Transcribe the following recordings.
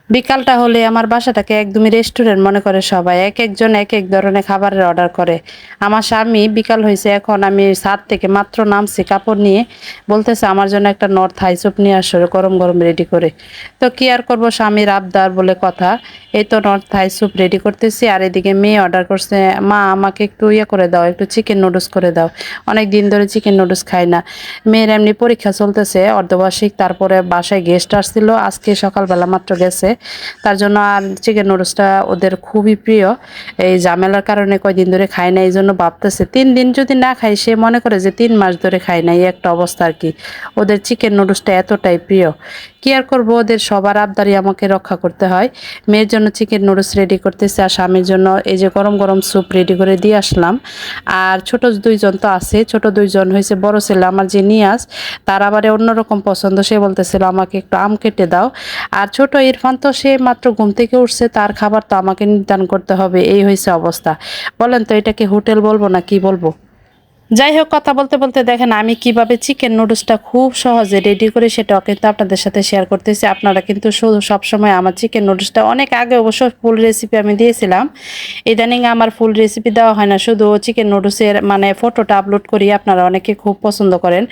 বিকালটা হলে আমার বাসাটাকে একদমই রেস্টুরেন্ট মনে করে সবাই, এক একজন এক এক ধরনের খাবারের অর্ডার করে। আমার স্বামী বিকাল হয়েছে, এখন আমি ছাদ থেকে মাত্র নামছি কাপড় নিয়ে, বলতেছে আমার জন্য একটা নর্থ থাই স্যুপ নিয়ে আসো গরম গরম রেডি করে। তো কি আর করবো, স্বামীর আবদার বলে কথা। এই তো নর্থ থাই স্যুপ রেডি করতেছি, আর এদিকে মেয়ে অর্ডার করছে, মা আমাকে একটু ইয়ে করে দাও, একটু চিকেন নুডলস করে দাও, অনেক দিন ধরে চিকেন নুডলস খাই না। মেয়ের এমনি পরীক্ষা চলতেছে অর্ধবার্ষিক, তারপরে বাসায় গেস্ট আসছিল, আজকে সকালবেলা মাত্র গেছে। তার জন্য আর চিকেন নুডলসটা ওদের খুবই প্রিয়। এই ঝামেলার কারণে কয়দিন ধরে খায় না, এই জন্য ভাবতেছে 3 দিন যদি না খাই, সে মনে করে যে 3 মাস ধরে খায় না, এই একটা অবস্থা আর কি। ওদের চিকেন নুডলসটা এতটাই প্রিয়। কি আর করবো, ওদের সবার আবদারই আমাকে রক্ষা করতে হয়। মেয়ের জন্য চিকেন নুডলস রেডি করতেছে, আর স্বামীর জন্য এই যে গরম গরম স্যুপ রেডি করে দিয়ে আসলাম। আর ছোট দুইজন তো আছে, ছোট দুইজন হয়েছে, বড় ছেলে আমার যে নিয়াজ, তার আবার অন্যরকম পছন্দ, সে বলতেছিল আমাকে একটু আম কেটে দাও। আর ছোট ইরফান তো সে মাত্র ঘুম থেকে উঠছে, তার খাবার তো আমাকে নির্ধারণ করতে হবে, এই হয়েছে অবস্থা। বলেন তো এটাকে হোটেল বলবো না কি বলবো? যাই হোক, কথা বলতে বলতে দেখেন আমি কিভাবে চিকেন নুডলসটা খুব সহজে রেডি করি, সেটাও কিন্তু আপনাদের সাথে শেয়ার করতেছি। আপনারা কিন্তু শুধু সবসময় আমার চিকেন নুডলসটা, অনেক আগে অবশ্য ফুল রেসিপি আমি দিয়েছিলাম, ইদানিং আমার ফুল রেসিপি দেওয়া হয় না, শুধু চিকেন নুডলসের মানে ফটোটা আপলোড করি, আপনারা অনেকে খুব পছন্দ করেন।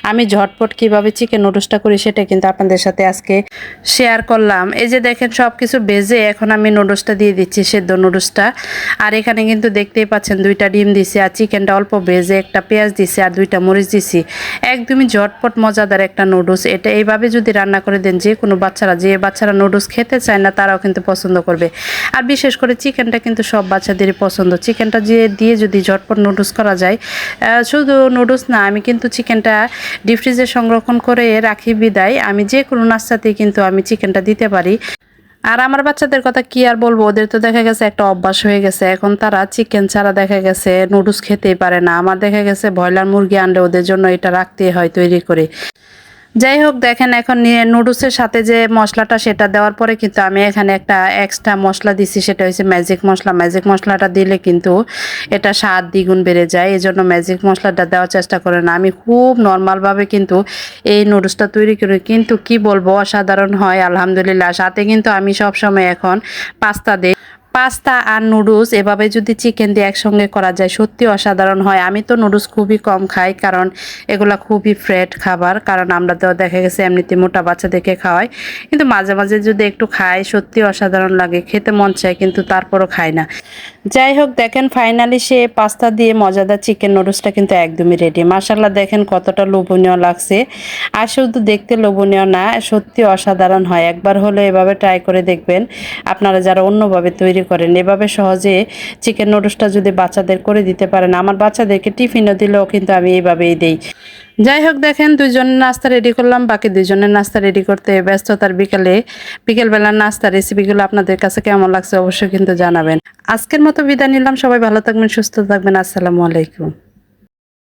আমি ঝটপট কিভাবে চিকেন নুডলসটা করি সেটা কিন্তু আপনাদের সাথে আজকে শেয়ার করলাম। এই যে দেখেন সব কিছু ভেজে এখন আমি নুডলসটা দিয়ে দিচ্ছি, সেদ্ধ নুডলসটা। আর এখানে কিন্তু দেখতেই পাচ্ছেন 2টা ডিম দিছি, আর চিকেনটা অল্প ভেজে একটা পেঁয়াজ দিছি, আর 2টা মরিচ দিছি। একদমই ঝটপট মজাদার একটা নুডলস। এটা এইভাবে যদি রান্না করে দেন, যে কোনো বাচ্চারা, যে বাচ্চারা নুডলস খেতে চায় না তারাও কিন্তু পছন্দ করবে। আর বিশেষ করে চিকেনটা কিন্তু সব বাচ্চাদেরই পছন্দ। চিকেনটা দিয়ে যদি ঝটপট নুডলস করা যায়, শুধু নুডলস না, আমি কিন্তু চিকেনটা ডিপ ফ্রিজে সংরক্ষণ করে রাখি বিদায় আমি যে কোনো নাস্তাতেই কিন্তু আমি চিকেনটা দিতে পারি। আর আমার বাচ্চাদের কথা কি আর বলবো, ওদের তো দেখা গেছে একটা অভ্যাস হয়ে গেছে, এখন তারা চিকেন ছাড়া দেখা গেছে নুডলস খেতেই পারে না। আমার দেখা গেছে ব্রয়লার মুরগি আনলে ওদের জন্য এটা রাখতেই হয় তৈরি করে। যাই হোক, দেখেন এখন নিয়ে নুডলসের সাথে যে মশলাটা সেটা দেওয়ার পরে কিন্তু আমি এখানে একটা এক্সট্রা মশলা দিছি, সেটা হচ্ছে ম্যাজিক মশলা। ম্যাজিক মশলাটা দিলে কিন্তু এটা স্বাদ দ্বিগুণ বেড়ে যায়, এই জন্য ম্যাজিক মশলাটা দেওয়ার চেষ্টা করেন। আমি খুব নর্মালভাবে কিন্তু এই নুডলসটা তৈরি করি, কিন্তু কি বলবো অসাধারণ হয় আলহামদুলিল্লাহ। সাথে কিন্তু আমি সবসময় এখন পাস্তা দিই। পাস্তা আর নুডলস এভাবে যদি চিকেন দিয়ে একসঙ্গে করা যায় সত্যি অসাধারণ হয়। আমি তো নুডলস খুবই কম খাই, কারণ এগুলা খুবই ফ্যাট খাবার, কারণ আমরা তো দেখা গেছে এমনিতে মোটা বাচ্চাদেরকে খাওয়াই, কিন্তু মাঝে মাঝে যদি একটু খাই সত্যি অসাধারণ লাগে, খেতে মন চায় কিন্তু তারপরও খাই না। যাই হোক, দেখেন ফাইনালি সে পাস্তা দিয়ে মজাদার চিকেন নুডলসটা কিন্তু একদমই রেডি। মাশাল্লাহ, দেখেন কতটা লোভনীয় লাগছে। আর শুধু দেখতে লোভনীয় না, সত্যি অসাধারণ হয়। একবার হলে এভাবে ট্রাই করে দেখবেন। আপনারা যারা অন্যভাবে তৈরি করেন, এভাবে সহজে চিকেন নুডলসটা যদি বাচ্চাদের করে দিতে পারেন, আমার বাচ্চাদেরকে টিফিনও দিলেও কিন্তু আমি এইভাবেই দিই। যাই হোক, দেখেন দুইজনের নাস্তা রেডি করলাম, বাকি দুইজনের নাস্তা রেডি করতে ব্যস্ততার বিকেলবেলার নাস্তা রেসিপিগুলো আপনাদের কাছে কেমন লাগছে অবশ্যই কিন্তু জানাবেন। আজকের মতো বিদায় নিলাম, সবাই ভালো থাকবেন, সুস্থ থাকবেন, আসসালামু আলাইকুম।